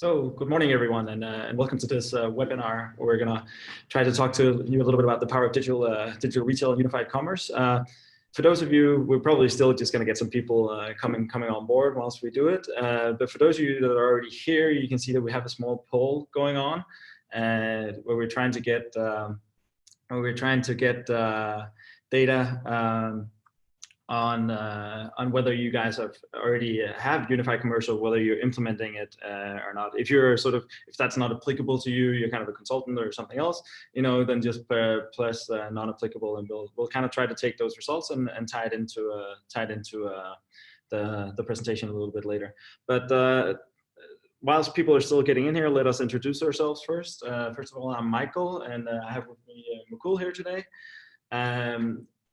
So good morning, everyone, and welcome to this webinar where we're going to try to talk to you a little bit about the power of digital retail and unified commerce. For those of you, we're probably still just going to get some people coming on board whilst we do it. But for those of you that are already here, you can see that we have a small poll going on, where we're trying to get data on whether you guys already have unified commercial, whether you're implementing it or not. If that's not applicable to you, you're kind of a consultant or something else, then just press non-applicable, and we'll kind of try to take those results and tie it into the presentation a little bit later. But whilst people are still getting in here, let us introduce ourselves first. First of all, I'm Michael, and I have with me Mukul here today.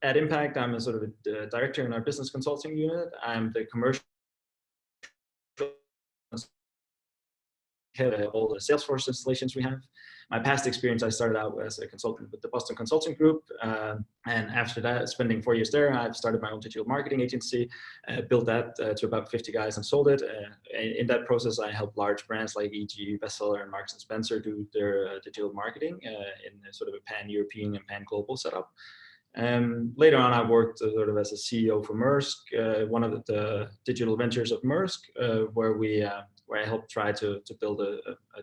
At Impact, I'm a sort of a director in our business consulting unit. I'm the commercial head of all the Salesforce installations we have. My past experience, I started out as a consultant with the Boston Consulting Group. And after that, spending 4 years there, I've started my own digital marketing agency, built that to about 50 guys and sold it. In that process, I helped large brands like e.g. Bestseller and Marks & Spencer do their digital marketing in sort of a pan-European and pan-global setup. Later on, I worked sort of as a CEO for Maersk, one of the digital ventures of Maersk, where I helped try to build a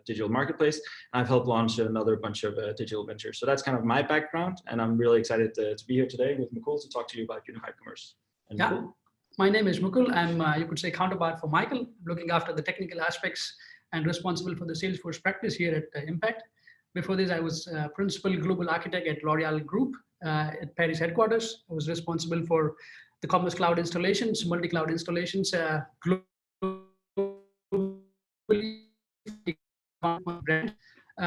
digital marketplace. I've helped launch another bunch of digital ventures. So that's kind of my background, and I'm really excited to be here today with Mukul to talk to you about unified commerce. And yeah, Mukul? My name is Mukul. I'm, you could say, counterpart for Michael, looking after the technical aspects and responsible for the Salesforce practice here at Impact. Before this, I was principal global architect at L'Oreal Group at Paris headquarters. I was responsible for the Commerce Cloud installations, multi-cloud installations, brand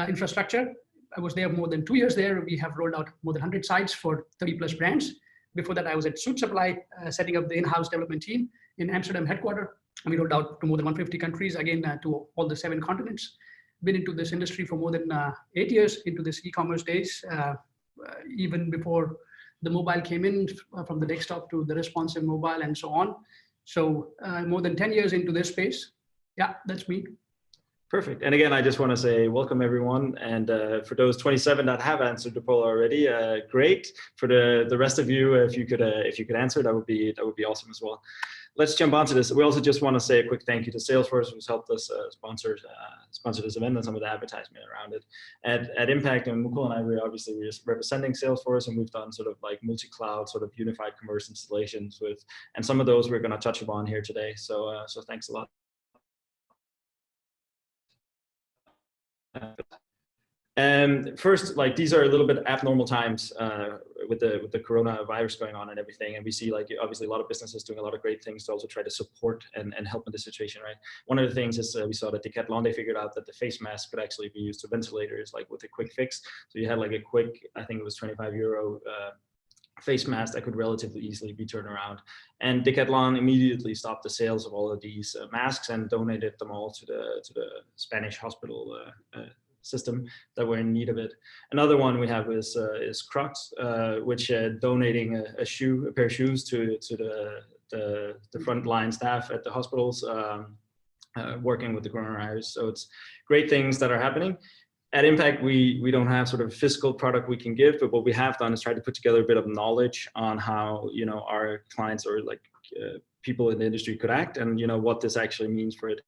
infrastructure. I was there more than 2 years there. We have rolled out more than 100 sites for 30 plus brands. Before that, I was at Suit Supply, setting up the in-house development team in Amsterdam headquarters. And we rolled out to more than 150 countries, again, to all the 7 continents. Been into this industry for more than 8 years, into this e-commerce days, even before the mobile came in, from the desktop to the responsive mobile and so on. So more than 10 years into this space. Yeah, that's me. Perfect. And again, I just want to say welcome, everyone. And for those 27 that have answered the poll already, great. For the rest of you, if you could answer, that would be awesome as well. Let's jump onto this. We also just want to say a quick thank you to Salesforce, who's helped us sponsor this event and some of the advertisement around it. At Impact, and Mukul and I, we're representing Salesforce, and we've done sort of like multi-cloud, sort of unified commerce installations and some of those we're going to touch upon here today. So thanks a lot. First, like, these are a little bit abnormal times with the coronavirus going on and everything, and we see, like, obviously a lot of businesses doing a lot of great things to also try to support and help in this situation, right? One of the things is we saw that Decathlon, they figured out that the face mask could actually be used to ventilators, like with a quick fix. So you had like a quick, I think it was €25 face mask that could relatively easily be turned around. And Decathlon immediately stopped the sales of all of these masks and donated them all to the Spanish hospital system that were in need of it. Another one we have is Crocs, which donating a pair of shoes to the frontline staff at the hospitals working with the coronavirus. So it's great things that are happening. At Impact, we don't have sort of a physical product we can give, but what we have done is try to put together a bit of knowledge on how, our clients or like people in the industry could act, and what this actually means for it.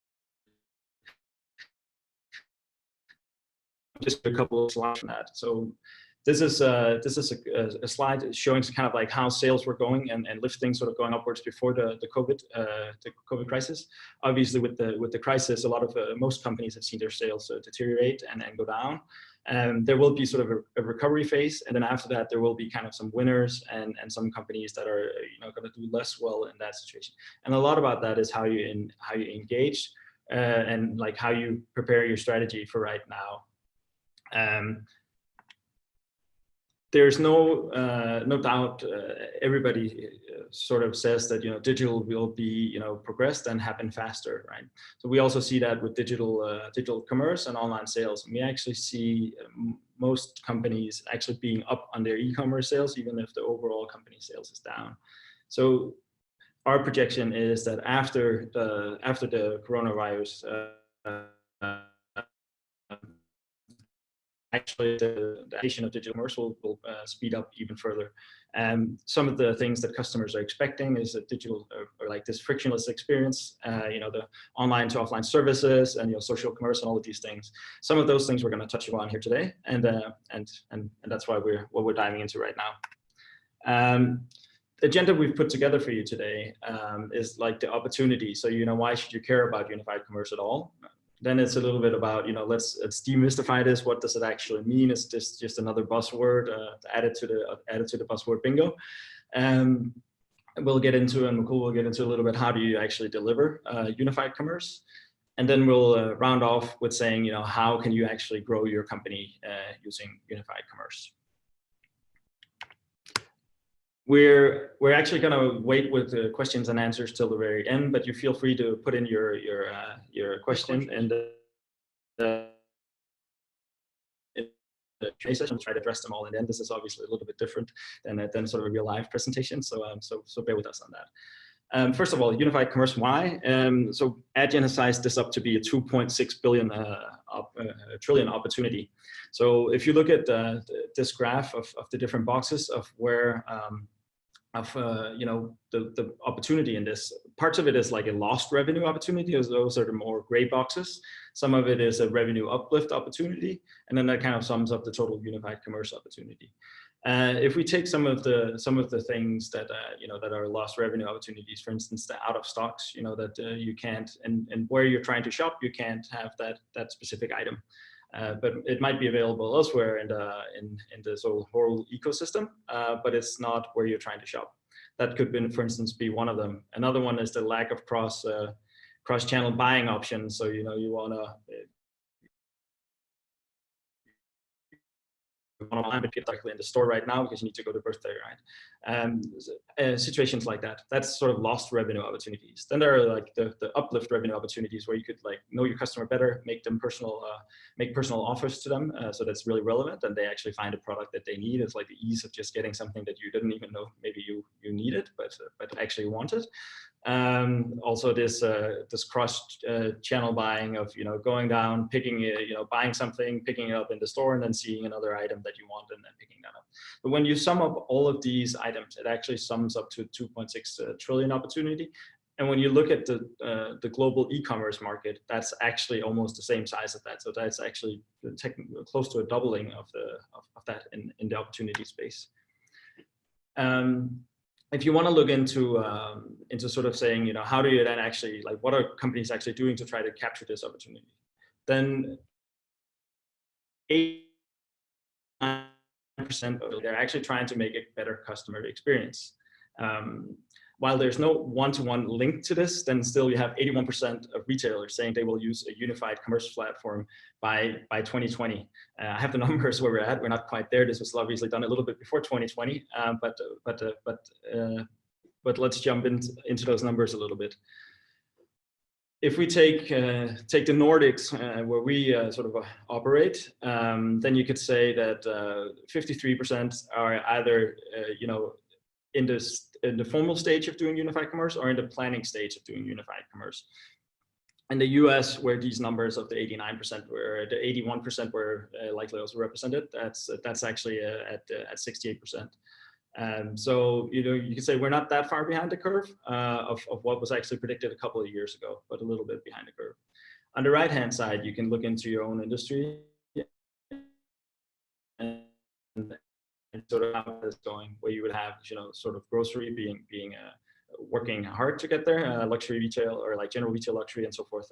Just a couple of slides from that. So this is a slide showing kind of like how sales were going and lifting, sort of going upwards before the COVID crisis. Obviously, with the crisis, a lot of most companies have seen their sales deteriorate and go down. There will be sort of a recovery phase, and then after that, there will be kind of some winners and some companies that are going to do less well in that situation. And a lot about that is how you engage and like how you prepare your strategy for right now. There's no doubt. Everybody sort of says that digital will be progressed and happen faster, right? So we also see that with digital commerce and online sales. And we actually see most companies actually being up on their e-commerce sales, even if the overall company sales is down. So our projection is that after the coronavirus actually the addition of digital commerce will speed up even further. Some of the things that customers are expecting is a digital or like this frictionless experience, the online to offline services and social commerce and all of these things. Some of those things we're going to touch upon here today, and that's why we're diving into right now. The agenda we've put together for you today is like the opportunity. So why should you care about unified commerce at all? Then it's a little bit about, let's demystify this. What does it actually mean? Is this just another buzzword added to the buzzword bingo? We'll get into, and Mukul will get into a little bit, how do you actually deliver unified commerce? And then we'll round off with saying, how can you actually grow your company using unified commerce? We're actually going to wait with the questions and answers till the very end, but you feel free to put in your question in the Q&A session. Try to address them all in the end. This is obviously a little bit different than sort of a real live presentation, so bear with us on that. First of all, unified commerce, why? So Adyen has sized this up to be a 2.6 trillion opportunity. So if you look at this graph of the different boxes of where the opportunity in this, parts of it is like a lost revenue opportunity. Those are the more gray boxes. Some of it is a revenue uplift opportunity, and then that kind of sums up the total unified commerce opportunity. If we take some of the things that that are lost revenue opportunities, for instance, the out of stocks, that you can't, and where you're trying to shop, you can't have that specific item, but it might be available elsewhere in the whole ecosystem, but it's not where you're trying to shop. That could be, for instance, be one of them. Another one is the lack of cross-channel buying options. So you want to online, but get directly in the store right now because you need to go to birthday, right? Situations like that. That's sort of lost revenue opportunities. Then there are like the uplift revenue opportunities where you could like know your customer better, make personal offers to them, so that's really relevant, and they actually find a product that they need. It's like the ease of just getting something that you didn't even know maybe you needed, but actually wanted. Also this cross channel buying of going down, picking buying something, picking it up in the store, and then seeing another item that you want and then picking that up. But when you sum up all of these items, it actually sums up to 2.6 trillion opportunity. And when you look at the global e-commerce market, that's actually almost the same size of that. So that's actually close to a doubling of that in the opportunity space. If you want to look into sort of saying, how do you then actually, like, what are companies actually doing to try to capture this opportunity? Then 89% they're actually trying to make a better customer experience. While there's no one-to-one link to this, then still you have 81% of retailers saying they will use a unified commerce platform by 2020. I have the numbers where we're at. We're not quite there. This was obviously done a little bit before 2020, but let's jump into those numbers a little bit. If we take the Nordics, where we sort of operate, then you could say that 53% are either in the formal stage of doing unified commerce or in the planning stage of doing unified commerce. In the US, where these numbers of the 89% were, the 81% were likely also represented, that's actually at 68%. So you could say we're not that far behind the curve of what was actually predicted a couple of years ago, but a little bit behind the curve. On the right-hand side, you can look into your own industry and sort of how it's going, where you would have sort of grocery being working hard to get there, luxury retail or like general retail luxury and so forth,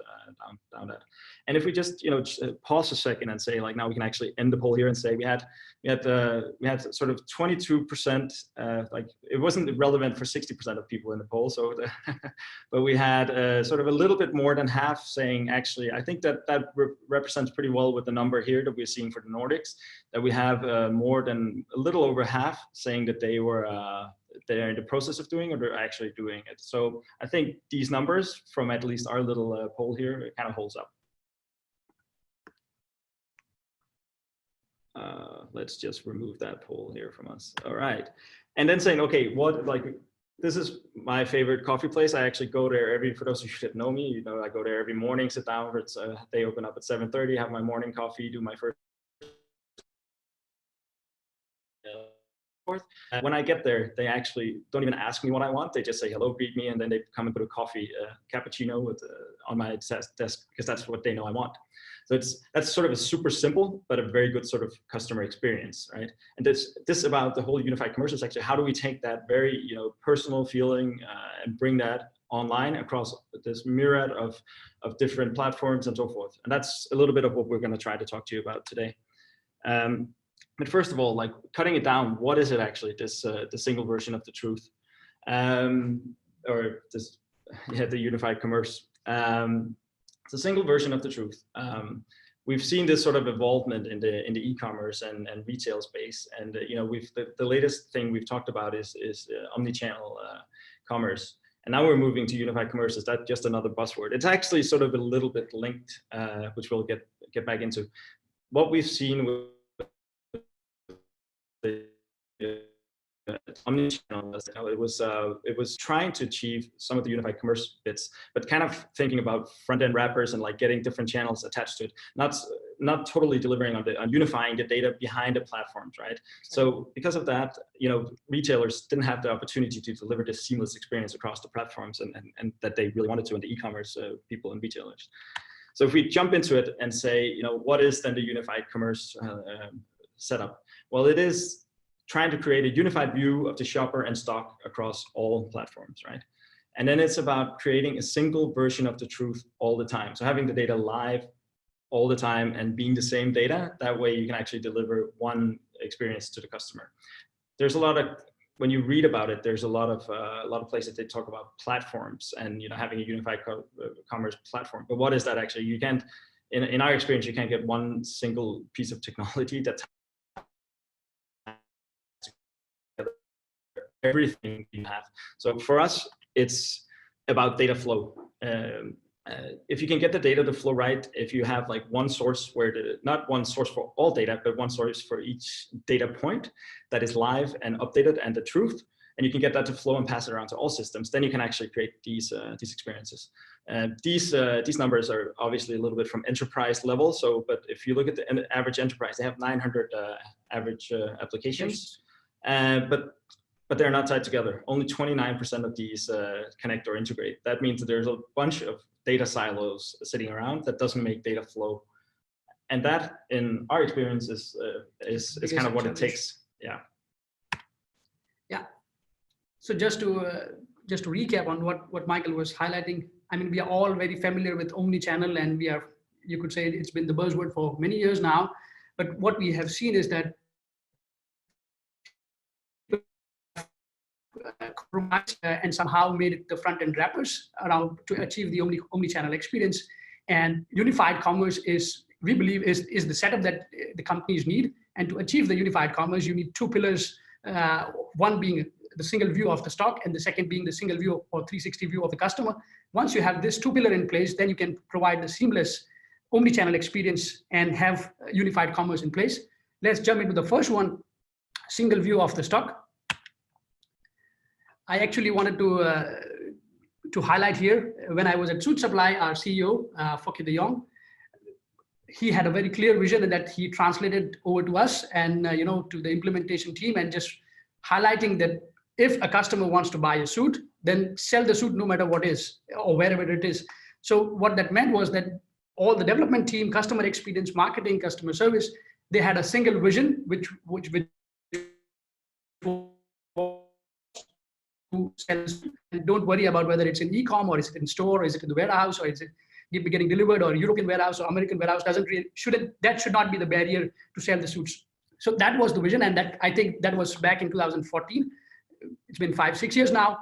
down that. And if we just pause a second and say, like, now we can actually end the poll here and say we had sort of 22%, like it wasn't relevant for 60% of people in the poll, so but we had sort of a little bit more than half saying, actually, I think that represents pretty well with the number here that we're seeing for the Nordics, that we have more than a little over half saying that they're in the process of doing or they're actually doing it. So I think these numbers from at least our little poll here, it kind of holds up. Let's just remove that poll here from us. All right. And then saying, okay, this is my favorite coffee place. I actually go there for those of you that know me, I go there every morning, sit down. They open up at 7:30, have my morning coffee, do my first forth. When I get there, they actually don't even ask me what I want. They just say hello, greet me, and then they come and put a coffee, cappuccino on my desk because that's what they know I want. So that's sort of a super simple, but a very good sort of customer experience, right? And this about the whole unified commercial section. How do we take that very personal feeling and bring that online across this myriad of different platforms and so forth? And that's a little bit of what we're going to try to talk to you about today. But first of all, like cutting it down, what is it actually? The single version of the truth, or this, the unified commerce. It's a single version of the truth. We've seen this sort of evolvement in the e-commerce and retail space, and the latest thing we've talked about is omni-channel commerce, and now we're moving to unified commerce. Is that just another buzzword? It's actually sort of a little bit linked, which we'll get back into. What we've seen with the omnichannel, it was trying to achieve some of the unified commerce bits, but kind of thinking about front-end wrappers and like getting different channels attached to it, not totally delivering on unifying the data behind the platforms, right? So because of that, retailers didn't have the opportunity to deliver this seamless experience across the platforms and that they really wanted to in the e-commerce people and retailers. So if we jump into it and say, what is then the unified commerce setup? Well, it is trying to create a unified view of the shopper and stock across all platforms, right? And then it's about creating a single version of the truth all the time. So having the data live all the time and being the same data, that way you can actually deliver one experience to the customer. There's a lot of, when you read about it, there's a lot of places they talk about platforms and having a unified commerce platform. But what is that actually? You can't, in our experience, you can't get one single piece of technology that's everything you have. So for us, it's about data flow. If you can get the data to flow right, if you have like one source where not one source for all data, but one source for each data point that is live and updated and the truth, and you can get that to flow and pass it around to all systems, then you can actually create these experiences. These numbers are obviously a little bit from enterprise level. So, but if you look at the average enterprise, they have 900 average applications, but they're not tied together. Only 29% of these connect or integrate. That means that there's a bunch of data silos sitting around that doesn't make data flow. And that, in our experience, is kind of what it takes. Yeah. Yeah. So just to recap on what Michael was highlighting, I mean, we are all very familiar with omni-channel, and you could say it's been the buzzword for many years now. But what we have seen is that and somehow made it the front-end wrappers around to achieve the omni-channel experience. And unified commerce we believe, is the setup that the companies need. And to achieve the unified commerce, you need two pillars, one being the single view of the stock, and the second being the single view or 360 view of the customer. Once you have this two pillar in place, then you can provide the seamless omni-channel experience and have unified commerce in place. Let's jump into the first one, single view of the stock. I actually wanted to highlight here, when I was at Suit Supply, our CEO, Fokke de Jong, he had a very clear vision that he translated over to us and to the implementation team, and just highlighting that if a customer wants to buy a suit, then sell the suit no matter what is or wherever it is. So what that meant was that all the development team, customer experience, marketing, customer service, they had a single vision, which and don't worry about whether it's in e-com or is it in store, or is it in the warehouse, or is it getting delivered, or European warehouse or American warehouse. That should not be the barrier to sell the suits. So that was the vision, and that, I think, that was back in 2014. It's been 5-6 years now.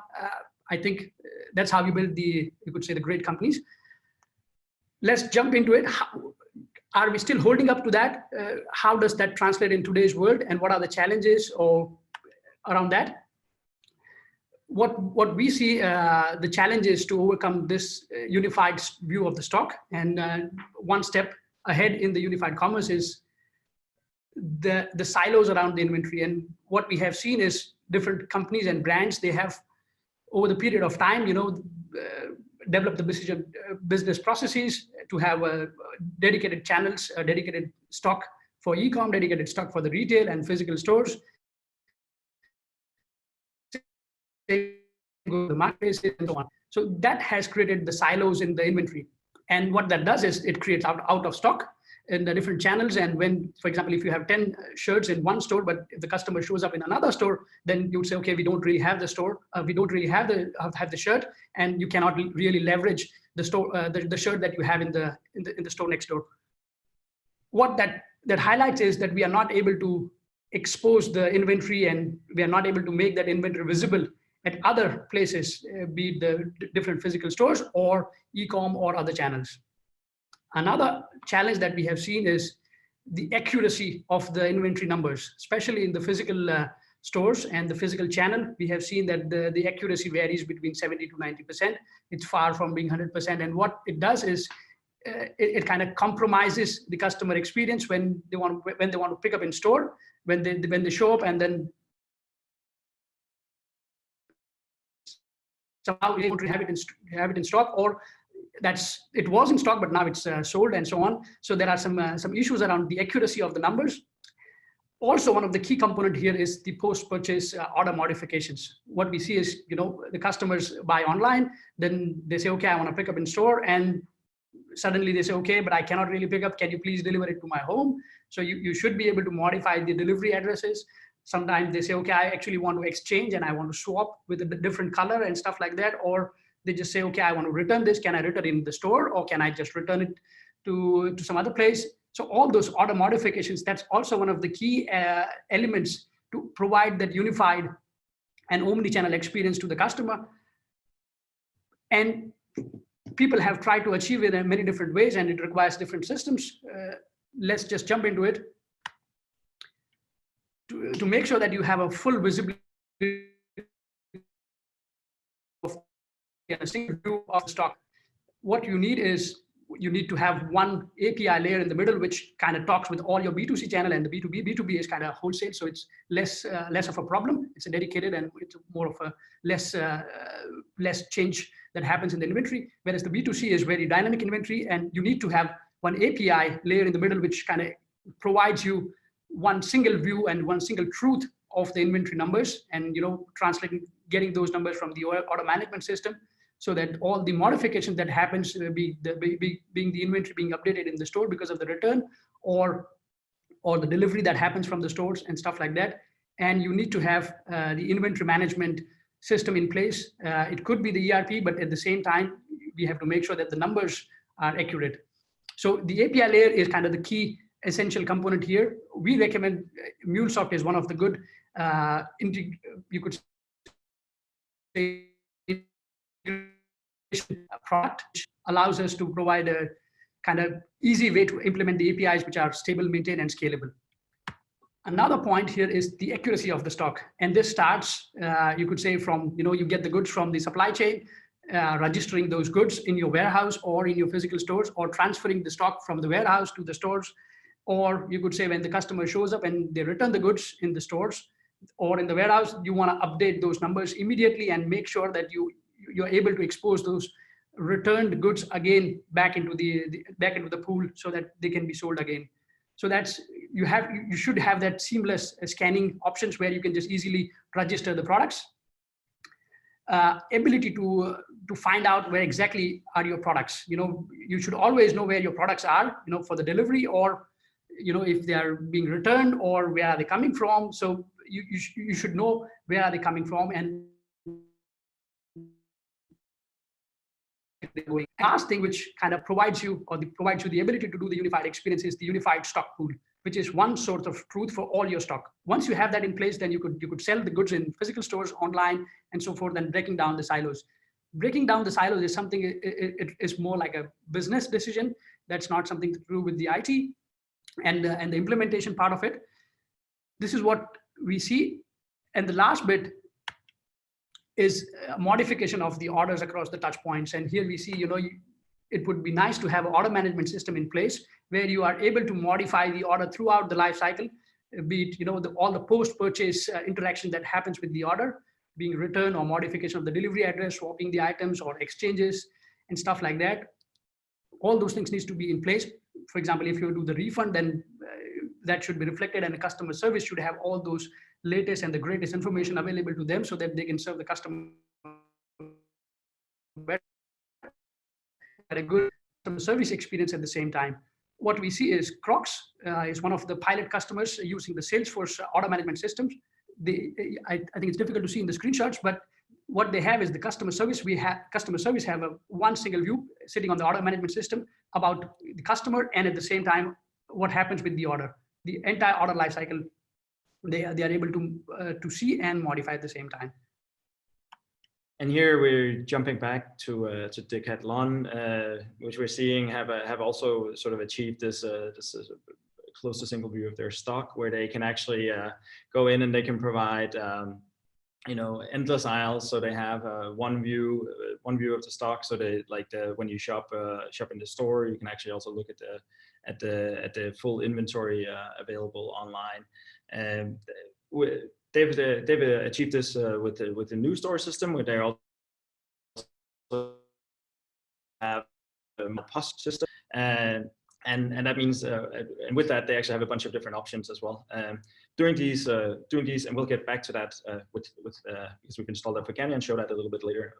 I think that's how you build you could say, the great companies. Let's jump into it. Are we still holding up to that? How does that translate in today's world, and what are the challenges around that? What we see, the challenges to overcome this unified view of the stock, and one step ahead in the unified commerce is the silos around the inventory. And what we have seen is different companies and brands, they have, over the period of time, developed the business processes to have dedicated channels, dedicated stock for e-com, dedicated stock for the retail and physical stores. go to the marketplaces and so on. So that has created the silos in the inventory. And what that does is it creates out of stock in the different channels. And when, for example, if you have 10 shirts in one store, but if the customer shows up in another store, then you would say, okay, we don't really have the store, we don't really have the shirt, and you cannot really leverage the store, the shirt that you have in the store next door. What that highlights is that we are not able to expose the inventory, and we are not able to make that inventory visible at other places, be it the different physical stores or e-com or other channels. Another challenge that we have seen is the accuracy of the inventory numbers, especially in the physical stores and the physical channel. We have seen that the accuracy varies between 70 to 90%. It's far from being 100%. And what it does is it kind of compromises the customer experience when they want to pick up in store, when they show up and then somehow they don't have it in stock, or it was in stock but now it's sold and so on. So there are some issues around the accuracy of the numbers. Also, one of the key component here is the post-purchase order modifications. What we see is, the customers buy online, then they say, okay, I want to pick up in store, and suddenly they say, okay, but I cannot really pick up. Can you please deliver it to my home? So you should be able to modify the delivery addresses. Sometimes they say, okay, I actually want to exchange and I want to swap with a different color and stuff like that. Or they just say, okay, I want to return this. Can I return it in the store, or can I just return it to some other place? So all those order modifications, that's also one of the key elements to provide that unified and omni-channel experience to the customer. And people have tried to achieve it in many different ways, and it requires different systems. Let's just jump into it. To make sure that you have a full visibility of a single view of the stock, what you need is you need to have one API layer in the middle, which kind of talks with all your B2C channel, and the B2B. B2B is kind of wholesale, so it's less of a problem. It's a dedicated, and it's more of a less change that happens in the inventory. Whereas the B2C is very dynamic inventory, and you need to have one API layer in the middle, which kind of provides you one single view and one single truth of the inventory numbers, and getting those numbers from the order management system, so that all the modifications that happens, being the inventory being updated in the store because of the return, or the delivery that happens from the stores and stuff like that. And you need to have the inventory management system in place. It could be the ERP, but at the same time, we have to make sure that the numbers are accurate. So the API layer is kind of the key essential component here. We recommend MuleSoft is one of the good, you could say, product, which allows us to provide a kind of easy way to implement the APIs, which are stable, maintained, and scalable. Another point here is the accuracy of the stock. And this starts, you could say, from, you get the goods from the supply chain, registering those goods in your warehouse or in your physical stores, or transferring the stock from the warehouse to the stores. Or you could say when the customer shows up and they return the goods in the stores or in the warehouse, you want to update those numbers immediately and make sure that you're able to expose those returned goods again back into the pool, so that they can be sold again. So that's you should have that seamless scanning options where you can just easily register the products. Ability to find out where exactly are your products. You should always know where your products are, for the delivery, or if they are being returned, or where are they coming from. So you should know where are they coming from. And last thing, which kind of provides you the ability to do the unified experience, is the unified stock pool, which is one source of truth for all your stock. Once you have that in place, then you could sell the goods in physical stores, online, and so forth, and breaking down the silos. Breaking down the silos is something, it is more like a business decision. That's not something to do with the IT and the implementation part of it. This is what we see. And the last bit is modification of the orders across the touch points. And here we see, it would be nice to have an order management system in place where you are able to modify the order throughout the life cycle, be it, all the post-purchase interaction that happens with the order, being return or modification of the delivery address, swapping the items or exchanges and stuff like that. All those things needs to be in place. For example, if you do the refund, then that should be reflected, and the customer service should have all those latest and the greatest information available to them so that they can serve the customer better, a good customer service experience at the same time. What we see is Crocs is one of the pilot customers using the Salesforce order management systems. I think it's difficult to see in the screenshots, but what they have is the customer service. Customer service have one single view sitting on the order management system about the customer, and at the same time, what happens with the order. The entire order lifecycle, they are able to see and modify at the same time. And here we're jumping back to Decathlon, which we're seeing have also sort of achieved this close to single view of their stock, where they can actually go in and they can provide endless aisles. So they have one view of the stock. So they when you shop in the store, you can actually also look at the full inventory available online. And they've achieved this with the new store system, where they also have a POS system, and that means and with that they actually have a bunch of different options as well. During these, and we'll get back to that because we've installed that for Ganni and show that a little bit later.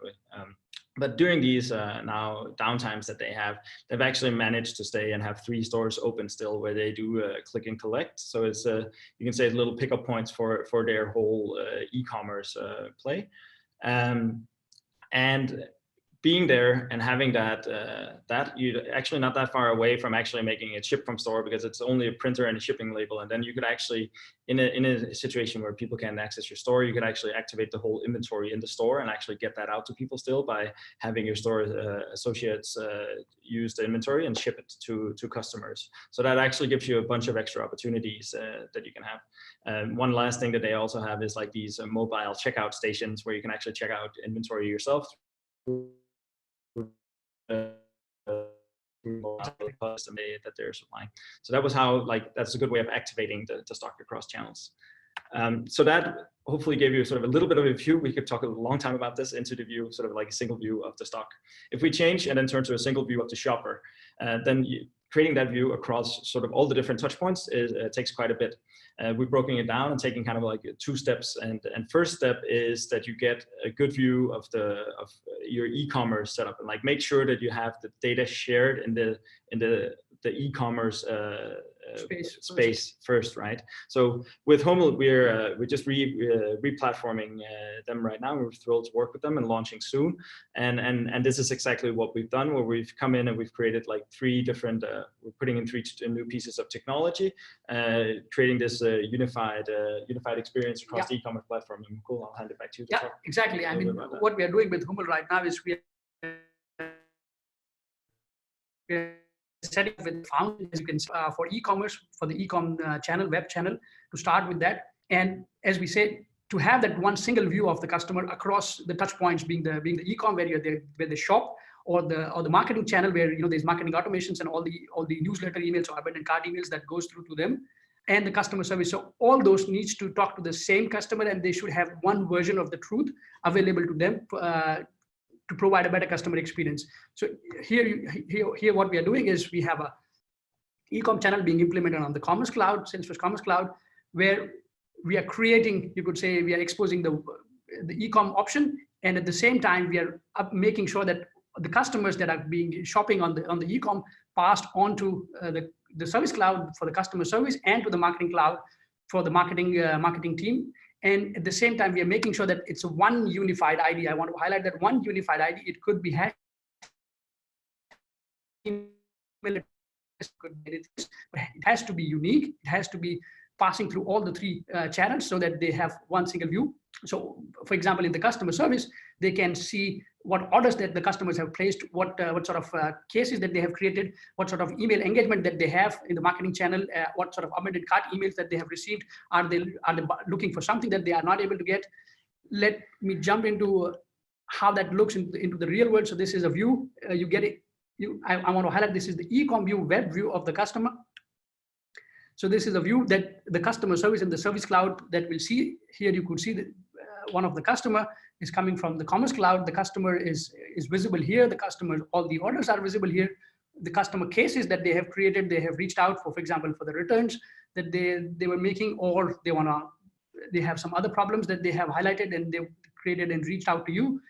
But during these now downtimes that they have, they've actually managed to stay and have 3 stores open still, where they do click and collect. So it's you can say little pickup points for their whole e-commerce play. And being there and having that you're actually not that far away from actually making it ship from store, because it's only a printer and a shipping label. And then you could actually, in a situation where people can't access your store, you could actually activate the whole inventory in the store and actually get that out to people still by having your store associates use the inventory and ship it to customers. So that actually gives you a bunch of extra opportunities that you can have. One last thing that they also have is like these mobile checkout stations, where you can actually check out inventory yourself that they're supplying. So that was how, that's a good way of activating the stock across channels. So that hopefully gave you sort of a little bit of a view. We could talk a long time about this, into the view, sort of like a single view of the stock. If we change and then turn to a single view of the shopper, then creating that view across sort of all the different touch points takes quite a bit. We've broken it down and taking kind of like 2 steps. And first step is that you get a good view of your e-commerce setup, and make sure that you have the data shared in the e-commerce space first, right? So with Hummel, we're just re-platforming them right now. We're thrilled to work with them and launching soon. And this is exactly what we've done, where we've come in and we've created 3 different, we're putting in 3 new pieces of technology, creating this unified experience across the e-commerce platform. And cool, I'll hand it back to you. Yeah, exactly. I mean, what we are doing with Hummel right now is we're setting up with found, as you can see, for e-commerce, for the e-com channel, web channel, to start with that. And as we said, to have that one single view of the customer across the touch points, being the e-com where they shop, or the marketing channel where there's marketing automations and all the newsletter emails or abandoned cart emails that goes through to them, and the customer service. So all those needs to talk to the same customer, and they should have one version of the truth available to them to provide a better customer experience. So here what we are doing is we have a e-com channel being implemented on the Commerce Cloud, Salesforce Commerce Cloud, where we are creating, you could say, we are exposing the e-com option, and at the same time we are making sure that the customers that are being shopping on the e-com passed on to the Service Cloud for the customer service, and to the Marketing Cloud for the marketing team. And at the same time, we are making sure that it's a one unified ID. I want to highlight that one unified ID. It could be hash, it has to be unique. It has to be passing through all the 3 channels so that they have one single view. So, for example, in the customer service, they can see what orders that the customers have placed, what sort of cases that they have created, what sort of email engagement that they have in the marketing channel, what sort of abandoned cart emails that they have received. Are they looking for something that they are not able to get? Let me jump into how that looks into the real world. So this is a view. You get it. I want to highlight, this is the e-com view, web view of the customer. So this is a view that the customer service and the Service Cloud that we'll see here. You could see that one of the customer is coming from the Commerce Cloud. The customer is visible here. The customer, all the orders are visible here. The customer cases that they have created, they have reached out for example, for the returns that they were making, or they want to they have some other problems that they have highlighted and they created and reached out to you.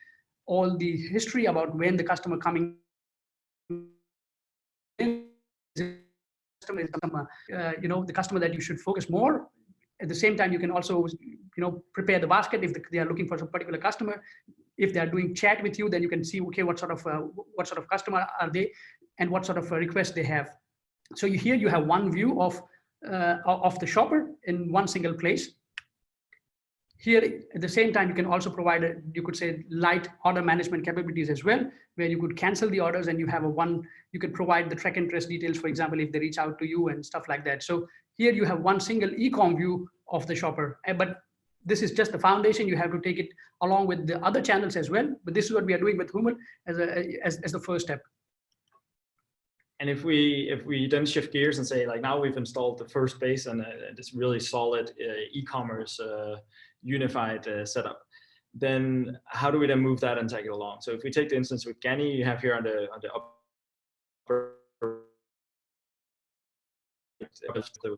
All the history about when the customer coming in, the customer that you should focus more. At the same time, you can also, prepare the basket if they are looking for some particular customer. If they are doing chat with you, then you can see, okay, what sort of customer are they, and what sort of request they have. So here you have one view of the shopper in one single place. Here, at the same time, you can also provide, you could say, light order management capabilities as well, where you could cancel the orders and you have you could provide the track and trace details, for example, if they reach out to you and stuff like that. So here you have one single e-com view of the shopper, but this is just the foundation. You have to take it along with the other channels as well. But this is what we are doing with Human as the first step. And if we then shift gears and say, like, now we've installed the first base and this really solid e-commerce unified setup, then how do we then move that and take it along? So if we take the instance with Ganni, you have here on the upper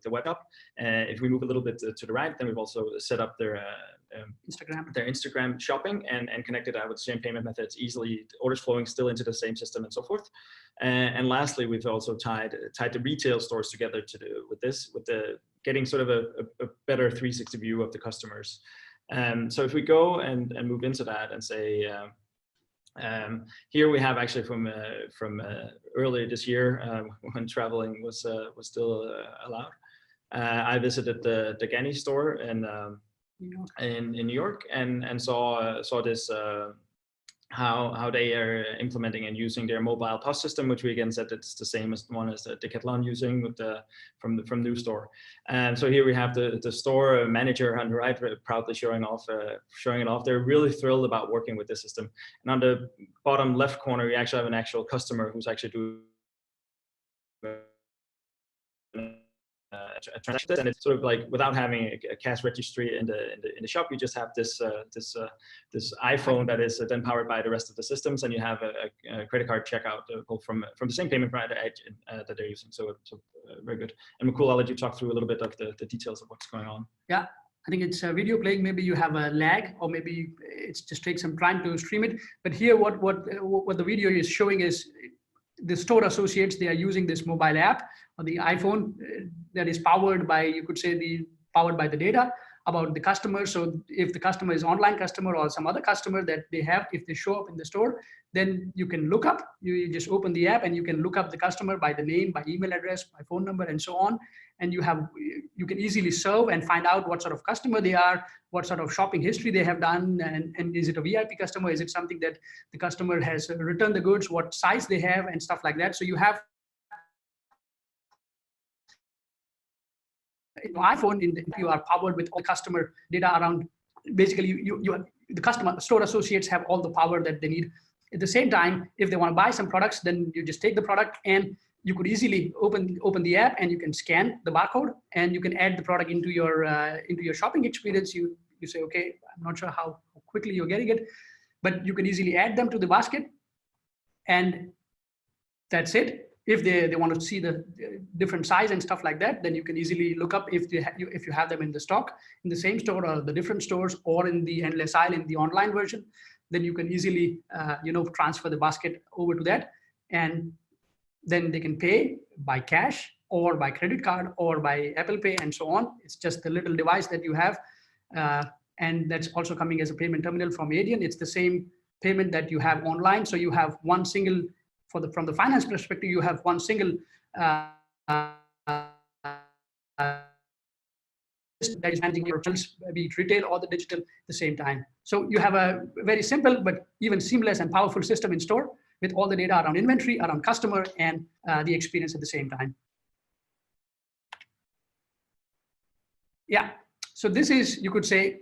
the web app. If we move a little bit to the right, then we've also set up their Instagram shopping and connected that with the same payment methods, easily orders flowing still into the same system and so forth. And lastly, we've also tied the retail stores together with the getting sort of a better 360 view of the customers. So if we go and move into that and say, here we have actually from earlier this year, when traveling was still allowed. I visited the Ganni store in New York and saw this how they are implementing and using their mobile POS system, which we again said it's the same as the one as the Decathlon using with from new store. And so here we have the store manager on the right, proudly showing it off. They're really thrilled about working with this system. And on the bottom left corner, we actually have an actual customer who's actually doing a transaction, and it's sort of like without having a cash registry in the shop, you just have this iPhone that is then powered by the rest of the systems, and you have a credit card checkout from the same payment provider that they're using. So very good. And Mukul, I'll let you talk through a little bit of the details of what's going on. Yeah, I think it's a video playing. Maybe you have a lag, or maybe it just takes some time to stream it. But here, what the video is showing is the store associates. They are using this mobile app on the iPhone that is powered by, you could say, powered by the data about the customer. So if the customer is online customer or some other customer that they have, if they show up in the store, then you can look up, you just open the app and you can look up the customer by the name, by email address, by phone number, and so on. And you can easily serve and find out what sort of customer they are, what sort of shopping history they have done, and is it a VIP customer? Is it something that the customer has returned the goods, what size they have, and stuff like that. So you have iPhone, you are powered with all customer data around. Basically, the customer store associates have all the power that they need. At the same time, if they want to buy some products, then you just take the product and you could easily open the app and you can scan the barcode and you can add the product into your shopping experience. You say, okay, I'm not sure how quickly you're getting it, but you can easily add them to the basket, and that's it. If they want to see the different size and stuff like that, then you can easily look up if you have them in the stock in the same store or the different stores or in the endless aisle in the online version. Then you can easily transfer the basket over to that, and then they can pay by cash or by credit card or by Apple Pay and so on. It's just a little device that you have, and that's also coming as a payment terminal from Adyen. It's the same payment that you have online. So you have one single, from the finance perspective, you have one single that is managing your channels, be it retail or the digital at the same time. So you have a very simple but even seamless and powerful system in store with all the data around inventory, around customer, and the experience at the same time. Yeah, so this is, you could say,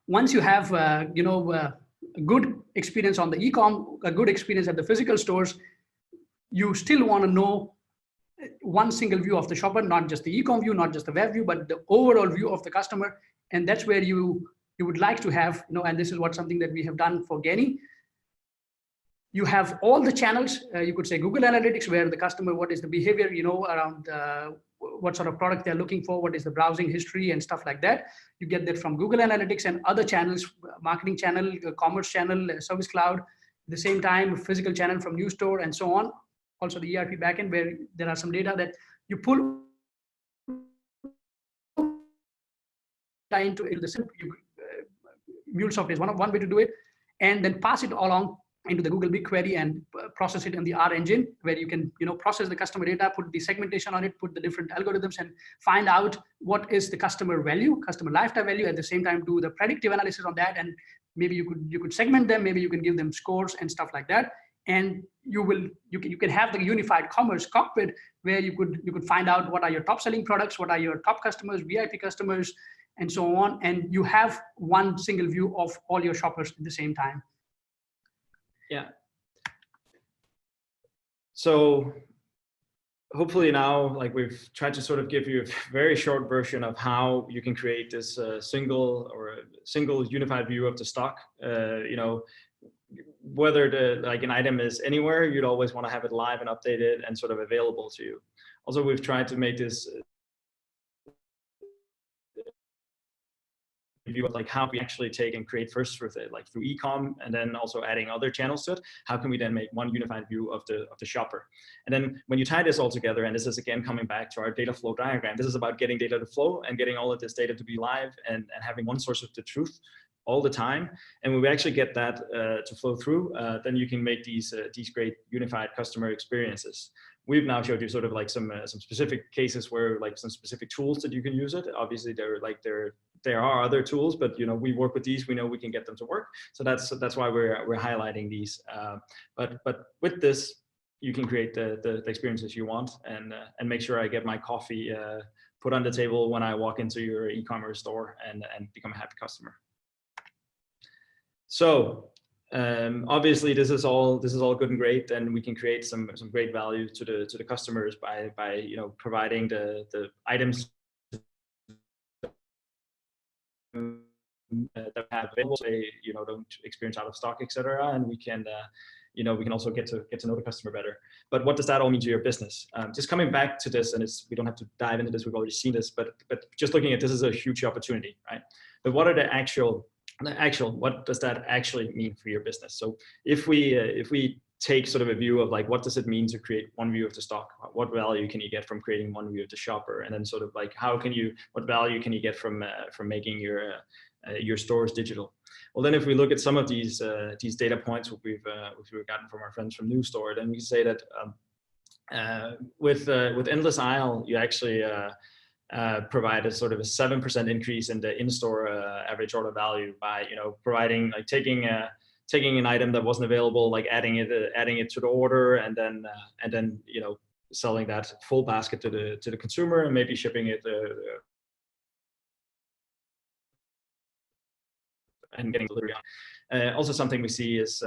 once you have a good experience on the e-com, a good experience at the physical stores, you still want to know one single view of the shopper, not just the e-com view, not just the web view, but the overall view of the customer. And that's where you would like to have, and this is something that we have done for Ganni. You have all the channels, you could say Google Analytics, where the customer, what is the behavior, around what sort of product they're looking for, what is the browsing history and stuff like that. You get that from Google Analytics and other channels, marketing channel, commerce channel, Service Cloud, at the same time, physical channel from New Store and so on. Also the ERP backend where there are some data that you pull into the MuleSoft is one way to do it, and then pass it along into the Google BigQuery and process it in the R engine, where you can process the customer data, put the segmentation on it, put the different algorithms, and find out what is the customer value, customer lifetime value. At the same time, do the predictive analysis on that, and maybe you could segment them, maybe you can give them scores and stuff like that. And you can have the unified commerce cockpit where you could find out what are your top selling products, what are your top customers, VIP customers, and so on. And you have one single view of all your shoppers at the same time. Yeah. So hopefully now, like, we've tried to sort of give you a very short version of how you can create this single unified view of the stock. Whether an item is anywhere, you'd always want to have it live and updated and sort of available to you. Also, we've tried to make this view of like how we actually take and create first with it, like through e-com, and then also adding other channels to it. How can we then make one unified view of the shopper? And then when you tie this all together, and this is again coming back to our data flow diagram, this is about getting data to flow and getting all of this data to be live and having one source of the truth all the time. And when we actually get that to flow through, then you can make these great unified customer experiences. We've now showed you sort of like some specific cases where like some specific tools that you can use it. Obviously, there are other tools, but we work with these. We know we can get them to work. So that's why we're highlighting these. But with this, you can create the experiences you want and make sure I get my coffee put on the table when I walk into your e-commerce store and become a happy customer. So obviously this is all good and great, and we can create some great value to the customers by providing the items that have available, say don't experience out of stock, etc. And we can also get to know the customer better. But what does that all mean to your business? Just coming back to this, and we don't have to dive into this, we've already seen this, but just looking at this is a huge opportunity, right? But what are what does that actually mean for your business? So if we take sort of a view of like, what does it mean to create one view of the stock? What value can you get from creating one view of the shopper? And then sort of like, what value can you get from making your stores digital? Well, then if we look at some of these data points which we've gotten from our friends from New Store, then we can say that with Endless Aisle, you actually provide a sort of a 7% increase in the in-store average order value by providing, like, taking an item that wasn't available, like adding it to the order, and then selling that full basket to the consumer, and maybe shipping it and getting delivery on. Also, something we see is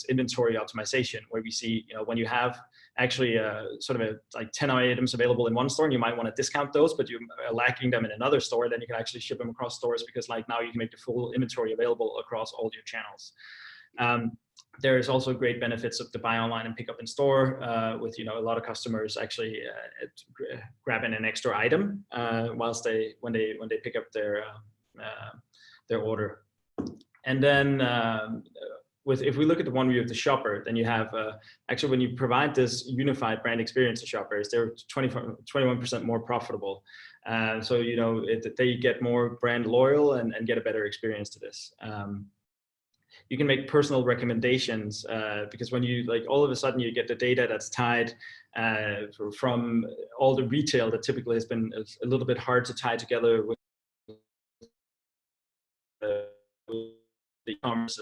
inventory optimization, where we see when you have actually sort of like 10 items available in one store, and you might want to discount those, but you're lacking them in another store, then you can actually ship them across stores, because like now you can make the full inventory available across all your channels. There's also great benefits of the buy online and pick up in store, with a lot of customers actually grabbing an extra item whilst when they pick up their order. And then if we look at the one view of the shopper, then you have actually, when you provide this unified brand experience to shoppers, they're 21% more profitable. So they get more brand loyal and get a better experience to this. You can make personal recommendations because when you all of a sudden you get the data that's tied from all the retail that typically has been a little bit hard to tie together with the e-commerce.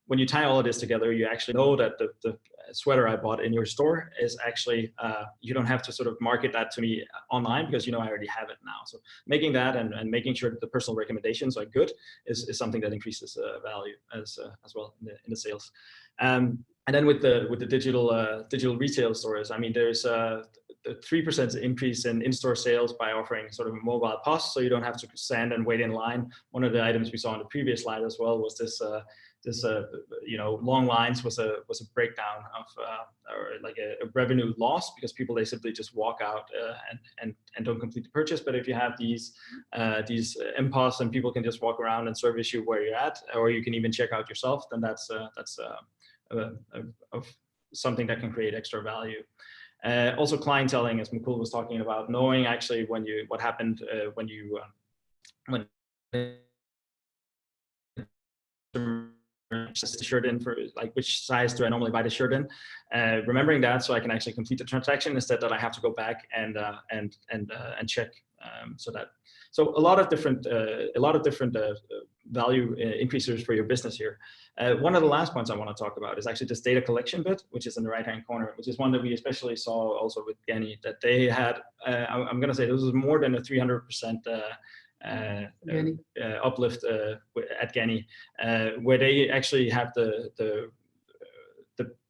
When you tie all of this together, you actually know that the sweater I bought in your store is actually, you don't have to sort of market that to me online, because I already have it now. So making that and making sure that the personal recommendations are good is something that increases value as well in the sales. And then with the digital retail stores, I mean, there's the 3% increase in in-store sales by offering sort of a mobile POS, so you don't have to stand and wait in line. One of the items we saw on the previous slide as well was this long lines was a breakdown of or like a revenue loss, because people, they simply just walk out and don't complete the purchase. But if you have these imposts and people can just walk around and service you where you're at, or you can even check out yourself, then that's something that can create extra value. Also clienteling, as Mukul was talking about, knowing actually what happened when the shirt in, for like which size do I normally buy the shirt in, remembering that, so I can actually complete the transaction instead that I have to go back and check. So a lot of different value increasers for your business here. One of the last points I want to talk about is actually this data collection bit, which is in the right-hand corner, which is one that we especially saw also with Ganni, that they had, I'm going to say this was more than a 300% uplift at Ganni, where they actually have the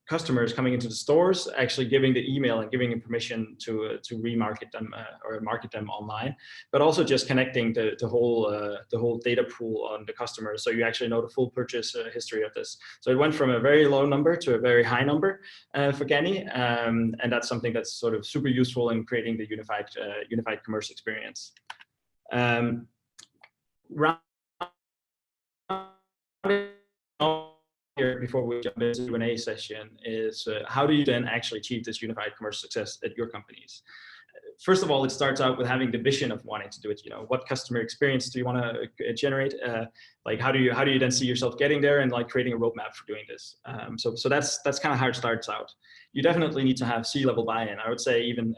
customers coming into the stores actually giving the email and giving them permission to remarket them or market them online, but also just connecting the whole data pool on the customer, so you actually know the full purchase history of this. So it went from a very low number to a very high number for Ganni, and that's something that's sort of super useful in creating the unified commerce experience. Here before we jump into the Q&A session is how do you then actually achieve this unified commerce success at your companies? First of all, it starts out with having the vision of wanting to do it. What customer experience do you want to generate? Like how do you then see yourself getting there, and like creating a roadmap for doing this? So that's kind of how it starts out. You definitely need to have C-level buy-in. I would say even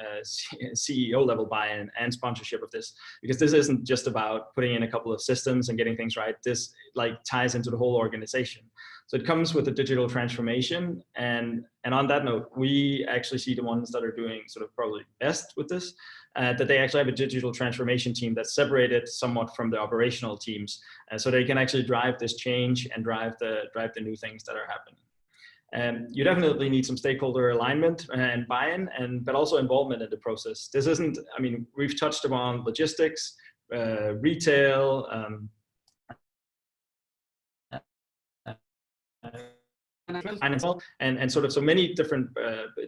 CEO level buy-in and sponsorship of this, because this isn't just about putting in a couple of systems and getting things right. This like ties into the whole organization. So it comes with a digital transformation, and on that note, we actually see the ones that are doing sort of probably best with this, that they actually have a digital transformation team that's separated somewhat from the operational teams, so they can actually drive this change and drive the new things that are happening. You definitely need some stakeholder alignment and buy-in, but also involvement in the process. This isn't, I mean, we've touched upon logistics, retail, financial, and sort of so many different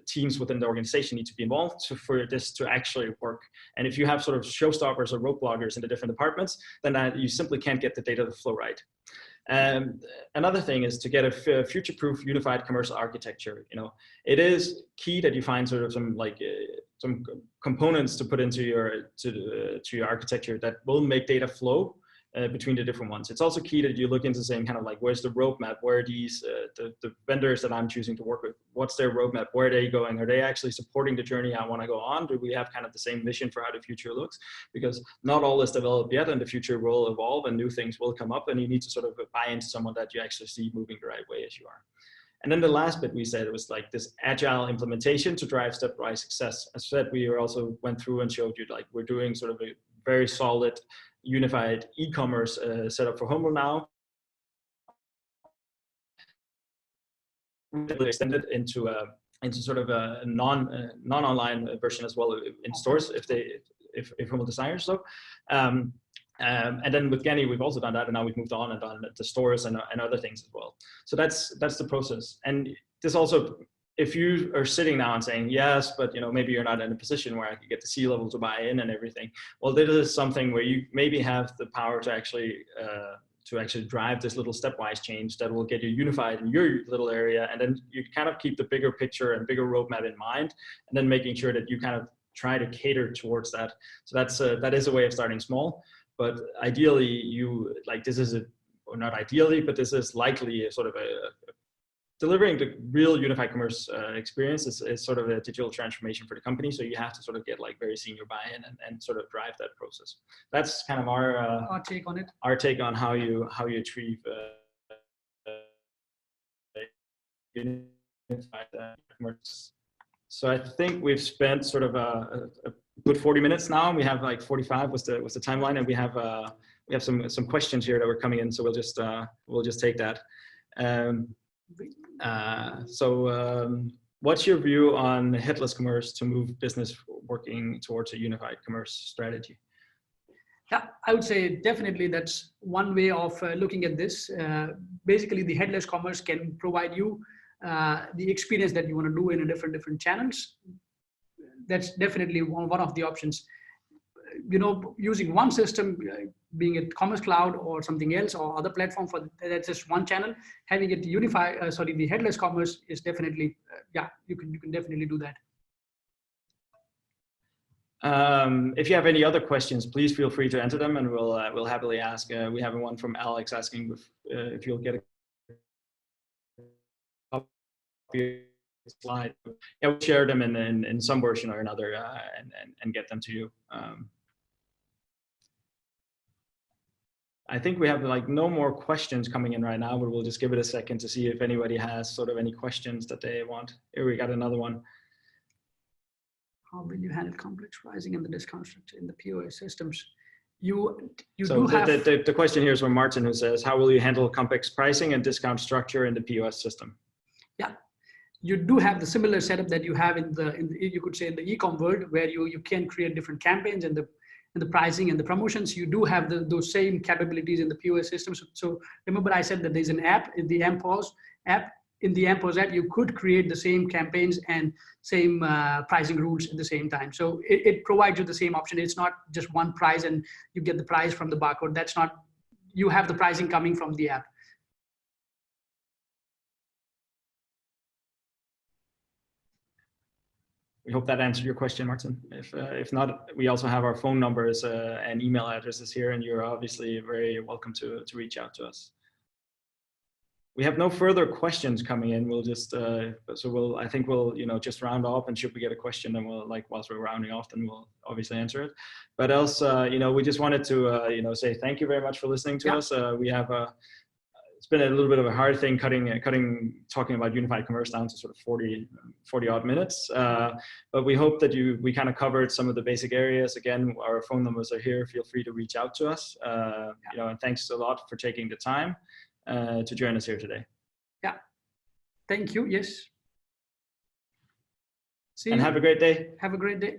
teams within the organization need to be involved for this to actually work. And if you have sort of showstoppers or roadblockers in the different departments, then you simply can't get the data to flow right. Another thing is to get a future-proof unified commercial architecture. It is key that you find sort of some components to put into your architecture that will make data flow between the different ones. It's also key that you look into saying kind of like, where's the roadmap? Where are these the vendors that I'm choosing to work with? What's their roadmap? Where are they going? Are they actually supporting the journey I want to go on? Do we have kind of the same vision for how the future looks? Because not all is developed yet, and the future will evolve and new things will come up, and you need to sort of buy into someone that you actually see moving the right way as you are. And then the last bit we said, it was like this agile implementation to drive stepwise success. As I said, we also went through and showed you like we're doing sort of a very solid unified e-commerce setup for Humble now. We extended into sort of a non-online version as well in stores if Humble desires so. And then with Ganni, we've also done that, and now we've moved on and done the stores and other things as well. So that's the process. And this also, if you are sitting now and saying, yes, but maybe you're not in a position where I could get the C-level to buy in and everything. Well, this is something where you maybe have the power to actually drive this little stepwise change that will get you unified in your little area. And then you kind of keep the bigger picture and bigger roadmap in mind, and then making sure that you kind of try to cater towards that. So that is a way of starting small. But ideally, this is not ideally, but this is likely a sort of delivering the real unified commerce experience is sort of a digital transformation for the company. So you have to sort of get like very senior buy-in and sort of drive that process. That's kind of our take on it. Our take on how you achieve unified commerce. So I think we've spent sort of a good 40 minutes now. We have like 45 was the timeline, and we have some questions here that were coming in. So we'll just take that. What's your view on headless commerce to move business working towards a unified commerce strategy? Yeah, I would say definitely that's one way of looking at this. Basically, the headless commerce can provide you the experience that you want to do in a different channels. That's definitely one of the options. Using one system, being it Commerce Cloud or something else or other platform for that's just one channel. Having it the headless commerce is definitely you can definitely do that. If you have any other questions, please feel free to enter them, and we'll happily ask. We have one from Alex asking if you'll get a copy of the slide. Yeah, we'll share them in some version or another, and get them to you. I think we have like no more questions coming in right now, but we'll just give it a second to see if anybody has sort of any questions that they want. Here we got another one. How will you handle complex pricing and the discount structure in the POS systems? The question here is from Martin, who says, how will you handle complex pricing and discount structure in the POS system? Yeah, you do have the similar setup that you have in you could say in the e-com world, where you can create different campaigns and the pricing and the promotions. You do have those same capabilities in the POS systems. So remember I said that there's an app in the mPOS app. In the mPOS app, you could create the same campaigns and same pricing rules at the same time. So it provides you the same option. It's not just one price and you get the price from the barcode. That's not, you have the pricing coming from the app. We hope that answered your question, Martin. If not, we also have our phone numbers and email addresses here, and you're obviously very welcome to reach out to us. We have no further questions coming in. We'll just, I think we'll, just round off, and should we get a question, then we'll, whilst we're rounding off, then we'll obviously answer it. But else, we just wanted to, say thank you very much for listening to us. We have it's been a little bit of a hard thing talking about unified commerce down to sort of 40 odd minutes. But we hope that we kind of covered some of the basic areas. Again, our phone numbers are here. Feel free to reach out to us. And thanks a lot for taking the time to join us here today. Yeah. Thank you. Yes. See you. And have a great day. Have a great day.